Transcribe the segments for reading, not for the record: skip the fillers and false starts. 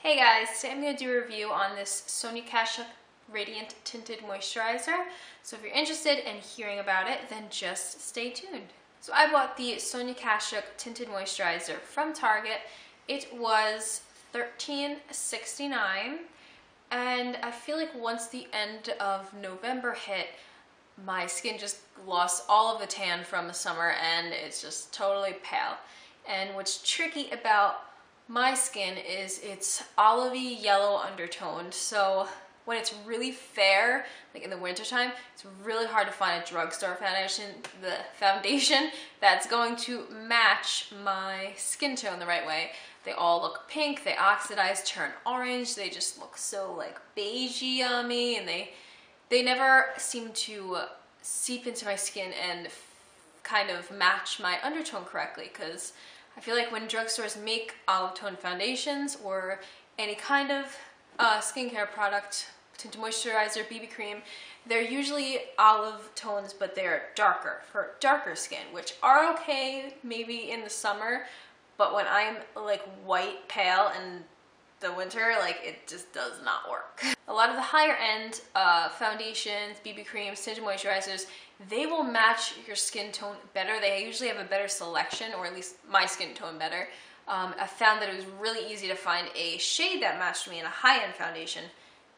Hey guys, today I'm going to do a review on this Sonia Kashuk Radiant Tinted Moisturizer. So if you're interested in hearing about it, then just stay tuned. So I bought the Sonia Kashuk Tinted Moisturizer from Target. It was $13.69, and I feel like once the end of November hit, my skin just lost all of the tan from the summer and it's just totally pale. And what's tricky about my skin is it's olivey yellow undertoned, so when it's really fair, like in the wintertime, it's really hard to find a drugstore foundation that's going to match my skin tone the right way. They all look pink, they oxidize, turn orange, they just look so like beigey on me, and they never seem to seep into my skin and kind of match my undertone correctly, because I feel like when drugstores make olive tone foundations or any kind of skincare product, tinted moisturizer, BB cream, they're usually olive tones, but they're darker for darker skin, which are okay maybe in the summer, but when I'm like white pale in the winter, like it just does not work. A lot of the higher end foundations, BB creams, tinted moisturizers, they will match your skin tone better. They usually have a better selection, or at least my skin tone better. I found that it was really easy to find a shade that matched me in a high-end foundation.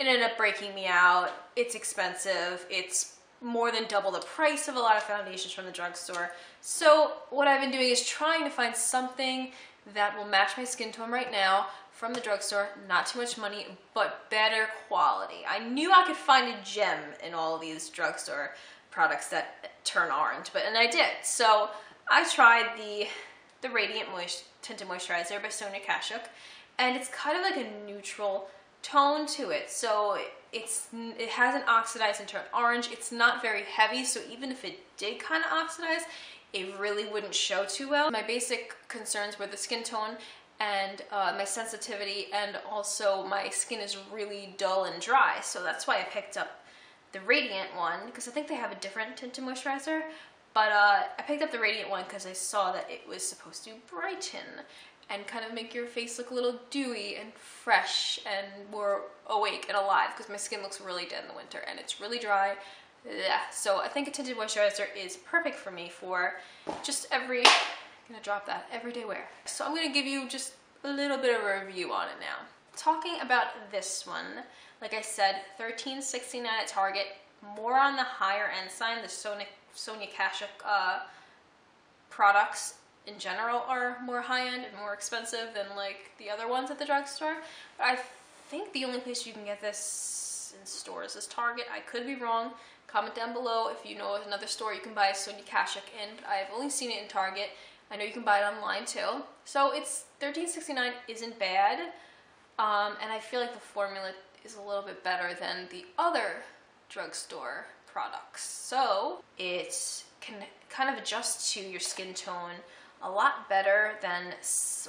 It ended up breaking me out. It's expensive. It's more than double the price of a lot of foundations from the drugstore. So what I've been doing is trying to find something that will match my skin tone right now from the drugstore. Not too much money, but better quality. I knew I could find a gem in all of these drugstore products that turn orange, and I did. So I tried the Radiant Tinted Moisturizer by Sonia Kashuk, and it's kind of like a neutral tone to it. So it hasn't oxidized and turned orange. It's not very heavy, so even if it did kind of oxidize, it really wouldn't show too well. My basic concerns were the skin tone and my sensitivity, and also my skin is really dull and dry, so that's why I picked up the Radiant one, because I think they have a different tinted moisturizer, but I picked up the Radiant one because I saw that it was supposed to brighten and kind of make your face look a little dewy and fresh and more awake and alive, because my skin looks really dead in the winter and it's really dry. Yeah, so I think a tinted moisturizer is perfect for me for just everyday wear. So I'm gonna give you just a little bit of a review on it now. Talking about this one, like I said, $13.69 at Target, more on the higher end side. The Sonia Kashuk products in general are more high end and more expensive than like the other ones at the drugstore. But I think the only place you can get this in stores is Target. I could be wrong. Comment down below if you know of another store you can buy Sonia Kashuk in. I've only seen it in Target. I know you can buy it online too. So it's $13.69 isn't bad. And I feel like the formula is a little bit better than the other drugstore products. So it can kind of adjust to your skin tone a lot better than,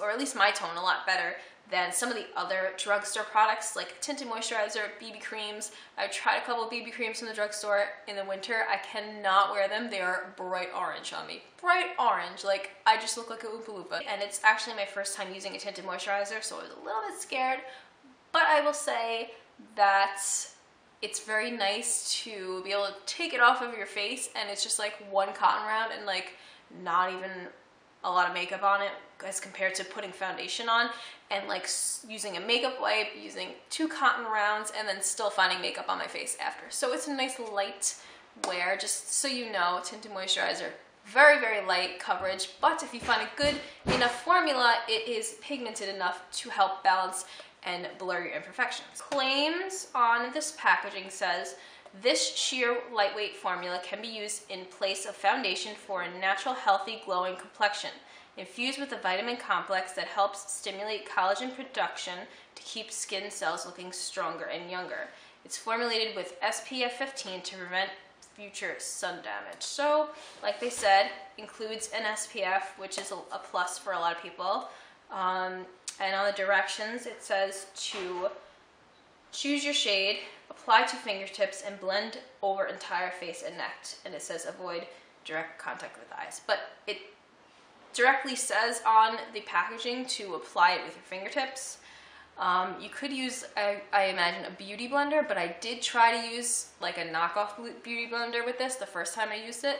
or at least my tone, a lot better than some of the other drugstore products like tinted moisturizer, BB creams. I've tried a couple of BB creams from the drugstore in the winter. I cannot wear them. They are bright orange on me. Bright orange, like I just look like a Oompa Loompa. And it's actually my first time using a tinted moisturizer, so I was a little bit scared. But I will say that it's very nice to be able to take it off of your face, and it's just like one cotton round and like not even a lot of makeup on it as compared to putting foundation on and like using a makeup wipe, using 2 cotton rounds, and then still finding makeup on my face after. So it's a nice light wear, just so you know. Tinted moisturizer, very, very light coverage, but if you find a good enough formula, it is pigmented enough to help balance and blur your imperfections. Claims on this packaging says, this sheer lightweight formula can be used in place of foundation for a natural, healthy, glowing complexion, infused with a vitamin complex that helps stimulate collagen production to keep skin cells looking stronger and younger. It's formulated with SPF 15 to prevent future sun damage. So, like they said, includes an SPF, which is a plus for a lot of people. And on the directions, it says to choose your shade, apply to fingertips, and blend over entire face and neck. And it says avoid direct contact with eyes. But it directly says on the packaging to apply it with your fingertips. You could use, I imagine, a beauty blender, but I did try to use like a knockoff beauty blender with this the first time I used it,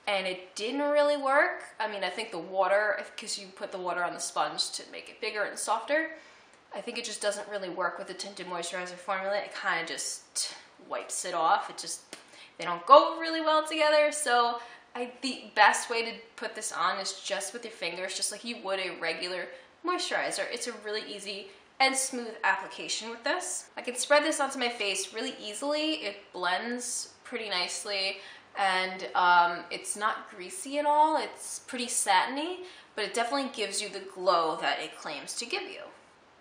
and it didn't really work. I mean, I think the water, because you put the water on the sponge to make it bigger and softer, I think it just doesn't really work with the Tinted Moisturizer formula. It kind of just wipes it off. They don't go really well together, so the best way to put this on is just with your fingers, just like you would a regular moisturizer. It's a really easy and smooth application with this. I can spread this onto my face really easily. It blends pretty nicely, and it's not greasy at all. It's pretty satiny, but it definitely gives you the glow that it claims to give you.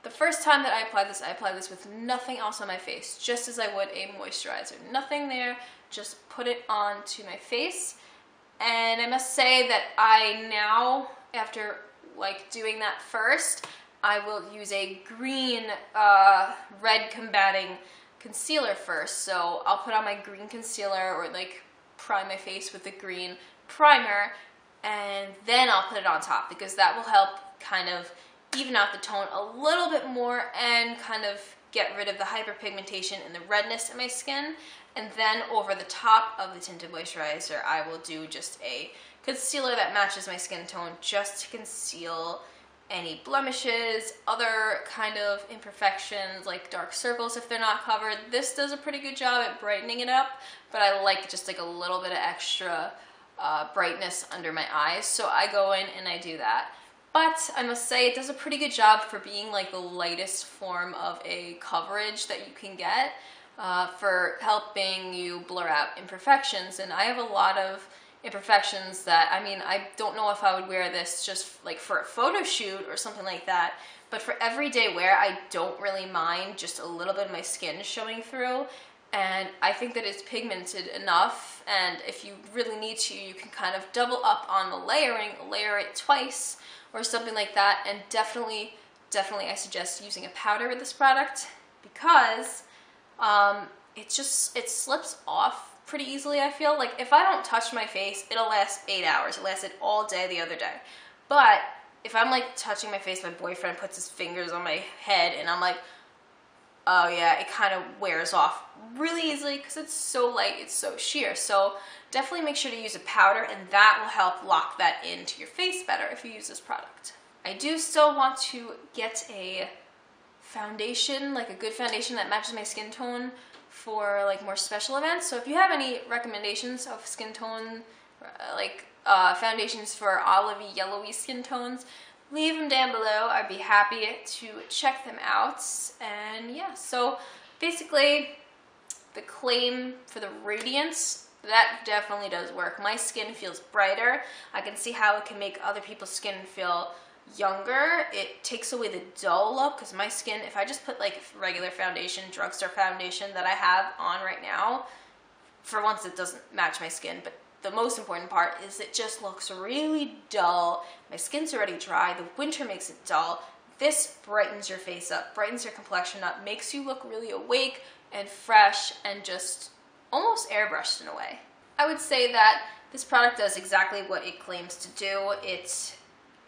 The first time that I applied this with nothing else on my face, just as I would a moisturizer. Nothing there, just put it onto my face. And I must say that I now, after like doing that first, I will use a green red combating concealer first. So I'll put on my green concealer or like prime my face with the green primer, and then I'll put it on top, because that will help kind of even out the tone a little bit more and kind of get rid of the hyperpigmentation and the redness in my skin. And then over the top of the Tinted Moisturizer, I will do just a concealer that matches my skin tone, just to conceal any blemishes, other kind of imperfections like dark circles if they're not covered. This does a pretty good job at brightening it up, but I like just like a little bit of extra brightness under my eyes, so I go in and I do that. But I must say it does a pretty good job for being like the lightest form of a coverage that you can get, for helping you blur out imperfections. And I have a lot of imperfections that, I mean, I don't know if I would wear this just like for a photo shoot or something like that, but for everyday wear, I don't really mind just a little bit of my skin showing through. And I think that it's pigmented enough, and if you really need to, you can kind of double up on the layering, layer it twice or something like that. And definitely I suggest using a powder with this product, because it slips off pretty easily. I feel like if I don't touch my face, it'll last 8 hours. It lasted all day the other day. But if I'm like touching my face, my boyfriend puts his fingers on my head and I'm like, oh yeah, it kind of wears off really easily because it's so light, it's so sheer. So definitely make sure to use a powder, and that will help lock that into your face better if you use this product. I do still want to get a foundation, like a good foundation that matches my skin tone for like more special events. So if you have any recommendations of skin tone, like foundations for olivey, yellowy skin tones, leave them down below. I'd be happy to check them out. And yeah, so basically the claim for the radiance, that definitely does work. My skin feels brighter. I can see how it can make other people's skin feel younger. It takes away the dull look, because my skin, if I just put like regular foundation, drugstore foundation that I have on right now, for once it doesn't match my skin, but the most important part is it just looks really dull. My skin's already dry. The winter makes it dull. This brightens your face up, brightens your complexion up, makes you look really awake and fresh and just almost airbrushed in a way. I would say that this product does exactly what it claims to do. It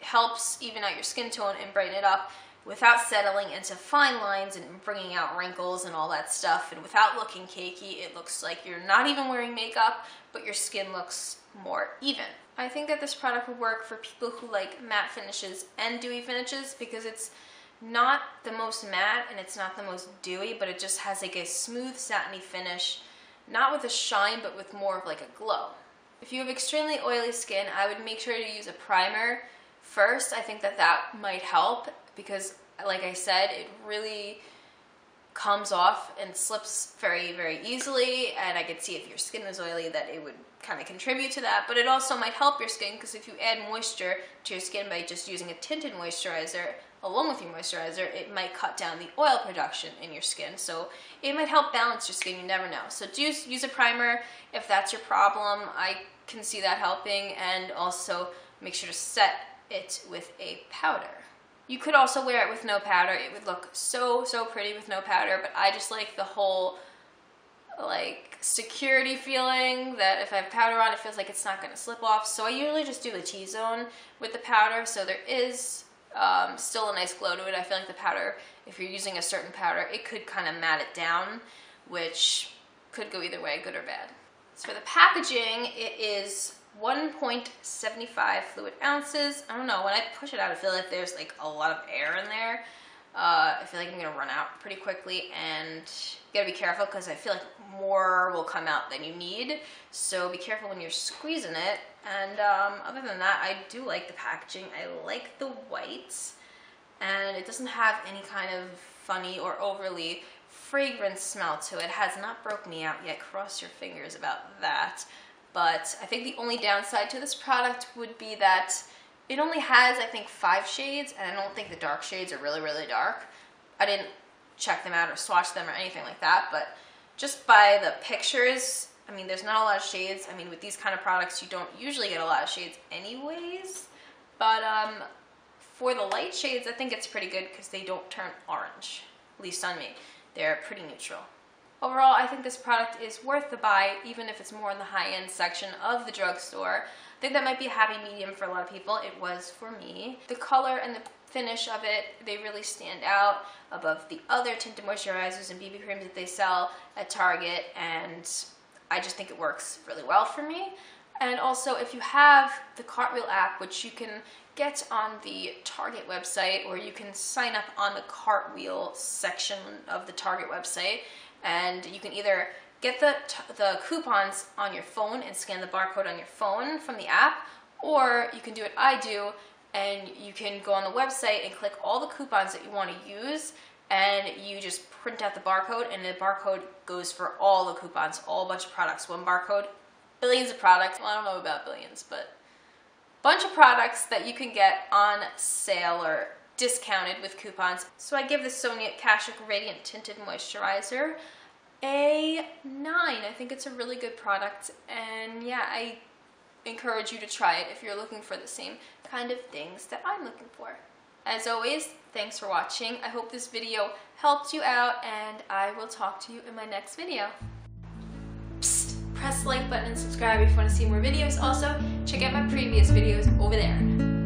helps even out your skin tone and brighten it up without settling into fine lines and bringing out wrinkles and all that stuff, and without looking cakey. It looks like you're not even wearing makeup, but your skin looks more even. I think that this product would work for people who like matte finishes and dewy finishes, because it's not the most matte and it's not the most dewy, but it just has like a smooth satiny finish, not with a shine, but with more of like a glow. If you have extremely oily skin, I would make sure to use a primer first. I think that that might help, because like I said, it really comes off and slips very, very easily, and I could see if your skin is oily that it would kind of contribute to that. But it also might help your skin, because if you add moisture to your skin by just using a tinted moisturizer along with your moisturizer, it might cut down the oil production in your skin, so it might help balance your skin. You never know. So do use a primer if that's your problem. I can see that helping. And also make sure to set it with a powder. You could also wear it with no powder. It would look so pretty with no powder, but I just like the whole like security feeling that if I have powder on, it feels like it's not going to slip off. So I usually just do a T-zone with the powder, so there is Still a nice glow to it. I feel like the powder, if you're using a certain powder, it could kind of matte it down, which could go either way, good or bad. So for the packaging, it is 1.75 fluid ounces. I don't know, when I push it out, I feel like there's like a lot of air in there. I feel like I'm gonna run out pretty quickly, and you gotta be careful because I feel like more will come out than you need. So be careful when you're squeezing it. And other than that, I do like the packaging. I like the whites, and it doesn't have any kind of funny or overly fragrant smell to it. It has not broke me out yet. Cross your fingers about that. But I think the only downside to this product would be that it only has, I think, 5 shades, and I don't think the dark shades are really, really dark. I didn't check them out or swatch them or anything like that, but just by the pictures, I mean, there's not a lot of shades. I mean, with these kind of products, you don't usually get a lot of shades anyways, but for the light shades, I think it's pretty good because they don't turn orange, at least on me. They're pretty neutral. Overall, I think this product is worth the buy, even if it's more in the high-end section of the drugstore. I think that might be a happy medium for a lot of people. It was for me. The color and the finish of it, they really stand out above the other tinted moisturizers and BB creams that they sell at Target, and I just think it works really well for me. And also, if you have the Cartwheel app, which you can get on the Target website, or you can sign up on the Cartwheel section of the Target website, and you can either get the coupons on your phone and scan the barcode on your phone from the app, or you can do what I do, and you can go on the website and click all the coupons that you want to use, and you just print out the barcode, and the barcode goes for all the coupons, all a bunch of products. One barcode, billions of products. Well, I don't know about billions, but a bunch of products that you can get on sale or discounted with coupons. So I give the Sonia Kashuk Radiant Tinted Moisturizer a 9. I think it's a really good product, and yeah, I encourage you to try it if you're looking for the same kind of things that I'm looking for. As always, thanks for watching. I hope this video helped you out, and I will talk to you in my next video. Psst, press the like button and subscribe if you want to see more videos. Also, check out my previous videos over there.